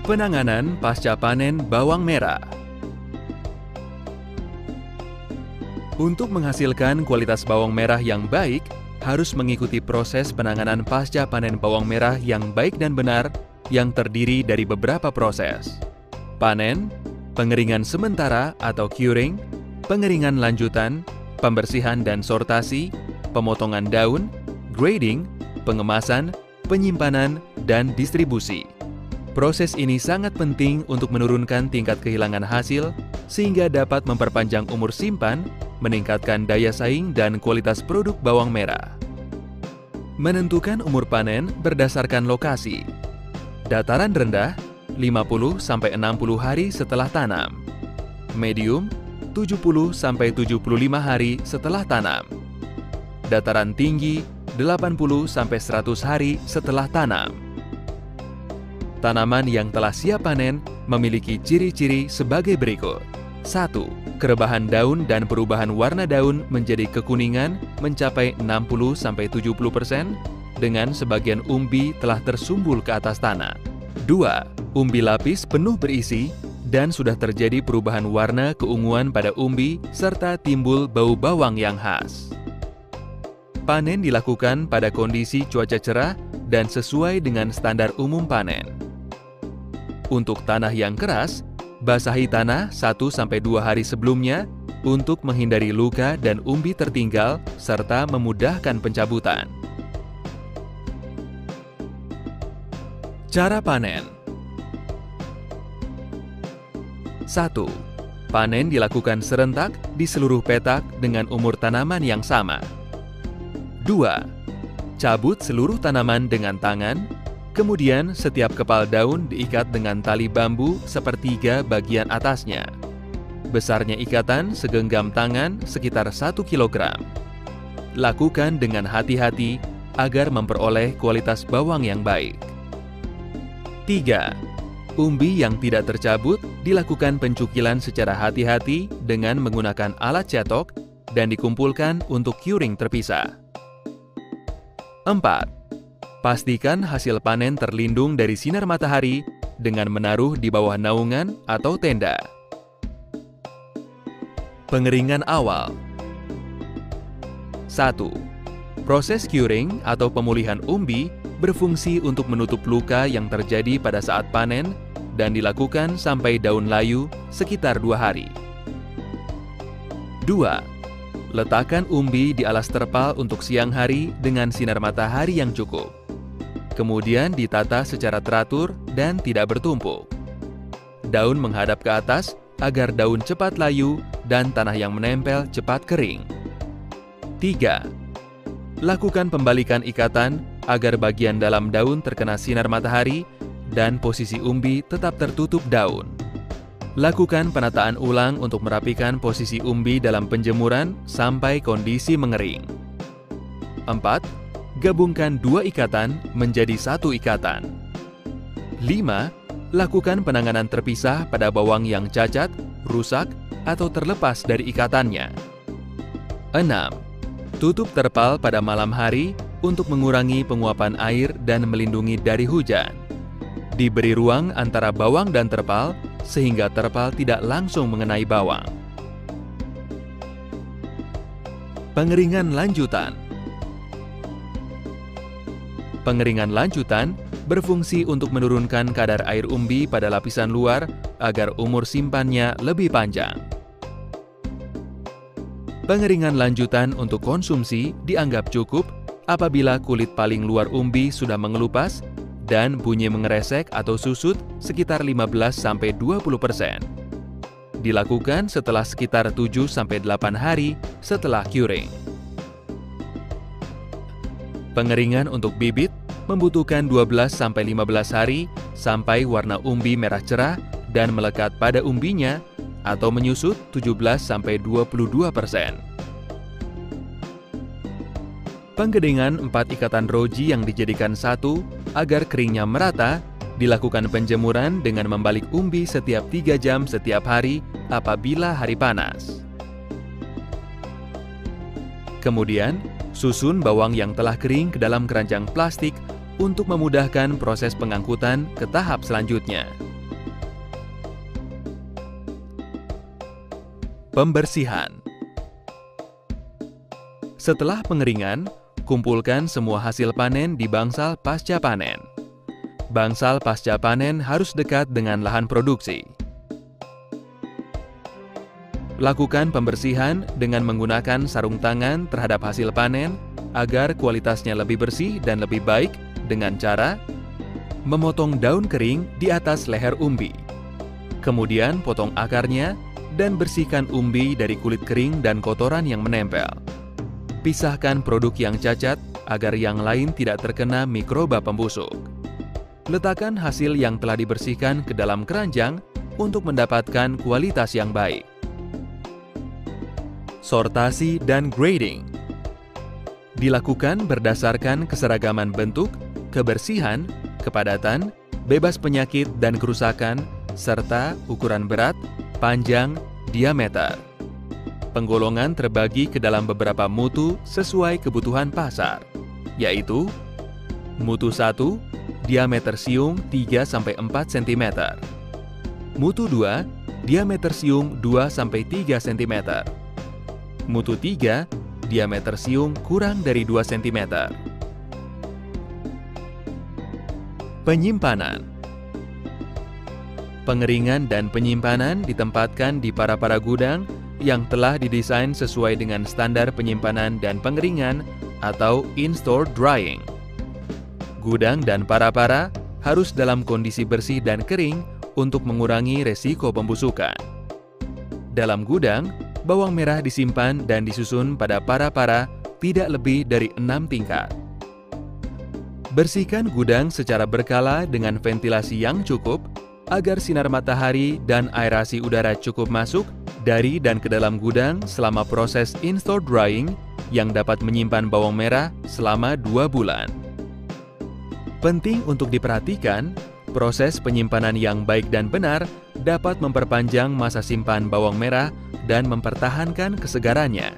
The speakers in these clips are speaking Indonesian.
Penanganan pasca panen bawang merah. Untuk menghasilkan kualitas bawang merah yang baik, harus mengikuti proses penanganan pasca panen bawang merah yang baik dan benar yang terdiri dari beberapa proses. Panen, pengeringan sementara atau curing, pengeringan lanjutan, pembersihan dan sortasi, pemotongan daun, grading, pengemasan, penyimpanan, dan distribusi. Proses ini sangat penting untuk menurunkan tingkat kehilangan hasil sehingga dapat memperpanjang umur simpan, meningkatkan daya saing dan kualitas produk bawang merah. Menentukan umur panen berdasarkan lokasi. Dataran rendah 50-60 hari setelah tanam. Medium 70-75 hari setelah tanam. Dataran tinggi 80-100 hari setelah tanam. Tanaman yang telah siap panen memiliki ciri-ciri sebagai berikut. 1. Kerebahan daun dan perubahan warna daun menjadi kekuningan mencapai 60-70% dengan sebagian umbi telah tersumbul ke atas tanah. 2. Umbi lapis penuh berisi dan sudah terjadi perubahan warna keunguan pada umbi serta timbul bau bawang yang khas. Panen dilakukan pada kondisi cuaca cerah dan sesuai dengan standar umum panen. Untuk tanah yang keras, basahi tanah 1-2 hari sebelumnya untuk menghindari luka dan umbi tertinggal serta memudahkan pencabutan. Cara panen. 1. Panen dilakukan serentak di seluruh petak dengan umur tanaman yang sama. 2. Cabut seluruh tanaman dengan tangan. Kemudian, setiap kepal daun diikat dengan tali bambu sepertiga bagian atasnya. Besarnya ikatan segenggam tangan sekitar 1 kg. Lakukan dengan hati-hati agar memperoleh kualitas bawang yang baik. 3. Umbi yang tidak tercabut dilakukan pencukilan secara hati-hati dengan menggunakan alat cetok dan dikumpulkan untuk curing terpisah. 4. Pastikan hasil panen terlindung dari sinar matahari dengan menaruh di bawah naungan atau tenda. Pengeringan awal. 1. Proses curing atau pemulihan umbi berfungsi untuk menutup luka yang terjadi pada saat panen dan dilakukan sampai daun layu sekitar 2 hari. 2. Letakkan umbi di alas terpal untuk siang hari dengan sinar matahari yang cukup. Kemudian ditata secara teratur dan tidak bertumpuk. Daun menghadap ke atas agar daun cepat layu dan tanah yang menempel cepat kering. 3. Lakukan pembalikan ikatan agar bagian dalam daun terkena sinar matahari dan posisi umbi tetap tertutup daun. Lakukan penataan ulang untuk merapikan posisi umbi dalam penjemuran sampai kondisi mengering. 4. Gabungkan 2 ikatan menjadi 1 ikatan. 5. Lakukan penanganan terpisah pada bawang yang cacat, rusak, atau terlepas dari ikatannya. 6. Tutup terpal pada malam hari untuk mengurangi penguapan air dan melindungi dari hujan. Diberi ruang antara bawang dan terpal sehingga terpal tidak langsung mengenai bawang. Pengeringan lanjutan. Pengeringan lanjutan berfungsi untuk menurunkan kadar air umbi pada lapisan luar agar umur simpannya lebih panjang. Pengeringan lanjutan untuk konsumsi dianggap cukup apabila kulit paling luar umbi sudah mengelupas dan bunyi mengeresek atau susut sekitar 15-20%. Dilakukan setelah sekitar 7-8 hari setelah curing. Pengeringan untuk bibit membutuhkan 12-15 hari sampai warna umbi merah cerah dan melekat pada umbinya atau menyusut 17-22%. Penggedengan 4 ikatan roji yang dijadikan satu agar keringnya merata, dilakukan penjemuran dengan membalik umbi setiap 3 jam setiap hari apabila hari panas. Kemudian, susun bawang yang telah kering ke dalam keranjang plastik untuk memudahkan proses pengangkutan ke tahap selanjutnya. Pembersihan. Setelah pengeringan, kumpulkan semua hasil panen di bangsal pasca panen. Bangsal pasca panen harus dekat dengan lahan produksi. Lakukan pembersihan dengan menggunakan sarung tangan terhadap hasil panen agar kualitasnya lebih bersih dan lebih baik dengan cara memotong daun kering di atas leher umbi. Kemudian potong akarnya dan bersihkan umbi dari kulit kering dan kotoran yang menempel. Pisahkan produk yang cacat agar yang lain tidak terkena mikroba pembusuk. Letakkan hasil yang telah dibersihkan ke dalam keranjang untuk mendapatkan kualitas yang baik. Sortasi dan grading dilakukan berdasarkan keseragaman bentuk, kebersihan, kepadatan, bebas penyakit dan kerusakan, serta ukuran berat, panjang, diameter. Penggolongan terbagi ke dalam beberapa mutu sesuai kebutuhan pasar, yaitu mutu 1, diameter siung 3-4 cm. Mutu 2, diameter siung 2-3 cm. Mutu 3, diameter siung kurang dari 2 cm. Penyimpanan. Pengeringan dan penyimpanan ditempatkan di para-para gudang yang telah didesain sesuai dengan standar penyimpanan dan pengeringan atau in-store drying. Gudang dan para-para harus dalam kondisi bersih dan kering untuk mengurangi resiko pembusukan. Dalam gudang, bawang merah disimpan dan disusun pada para-para tidak lebih dari 6 tingkat. Bersihkan gudang secara berkala dengan ventilasi yang cukup agar sinar matahari dan aerasi udara cukup masuk dari dan ke dalam gudang selama proses in-store drying yang dapat menyimpan bawang merah selama 2 bulan. Penting untuk diperhatikan, proses penyimpanan yang baik dan benar dapat memperpanjang masa simpan bawang merah dan mempertahankan kesegarannya.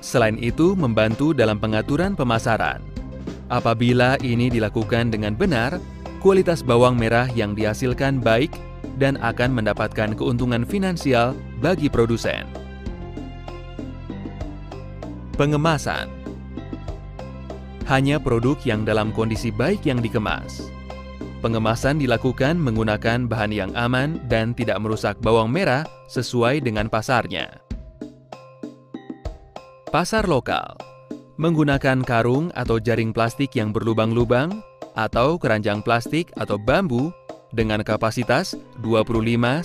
Selain itu, membantu dalam pengaturan pemasaran. Apabila ini dilakukan dengan benar, kualitas bawang merah yang dihasilkan baik dan akan mendapatkan keuntungan finansial bagi produsen. Pengemasan. Hanya produk yang dalam kondisi baik yang dikemas. Pengemasan dilakukan menggunakan bahan yang aman dan tidak merusak bawang merah sesuai dengan pasarnya. Pasar lokal. Menggunakan karung atau jaring plastik yang berlubang-lubang atau keranjang plastik atau bambu dengan kapasitas 25-30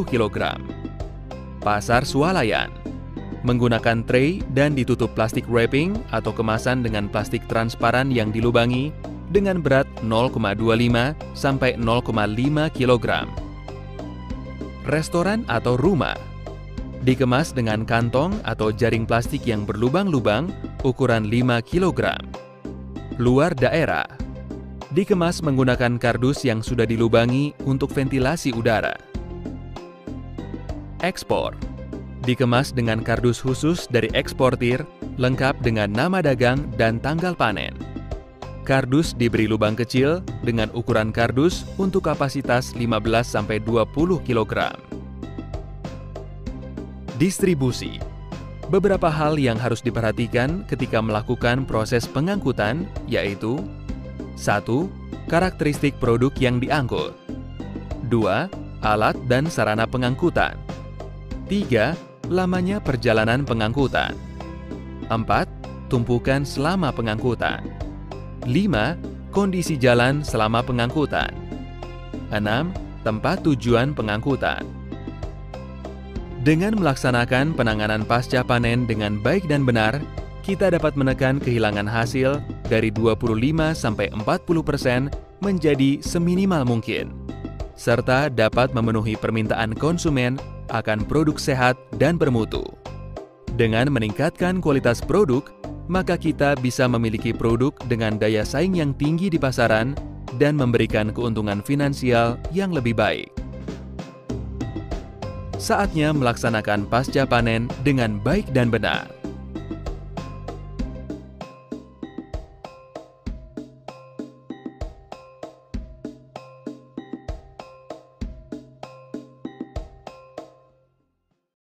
kg. Pasar swalayan. Menggunakan tray dan ditutup plastik wrapping atau kemasan dengan plastik transparan yang dilubangi dengan berat 0,25-0,5 kg. Restoran atau rumah. Dikemas dengan kantong atau jaring plastik yang berlubang-lubang ukuran 5 kg. Luar daerah. Dikemas menggunakan kardus yang sudah dilubangi untuk ventilasi udara. Ekspor. Dikemas dengan kardus khusus dari eksportir, lengkap dengan nama dagang dan tanggal panen. Kardus diberi lubang kecil dengan ukuran kardus untuk kapasitas 15-20 kg. Distribusi. Beberapa hal yang harus diperhatikan ketika melakukan proses pengangkutan, yaitu 1. Karakteristik produk yang diangkut. 2. Alat dan sarana pengangkutan. 3. Lamanya perjalanan pengangkutan. 4. Tumpukan selama pengangkutan. 5. Kondisi jalan selama pengangkutan. 6. Tempat tujuan pengangkutan. Dengan melaksanakan penanganan pasca panen dengan baik dan benar, kita dapat menekan kehilangan hasil dari 25-40% menjadi seminimal mungkin, serta dapat memenuhi permintaan konsumen akan produk sehat dan bermutu. Dengan meningkatkan kualitas produk, maka kita bisa memiliki produk dengan daya saing yang tinggi di pasaran dan memberikan keuntungan finansial yang lebih baik. Saatnya melaksanakan pasca panen dengan baik dan benar.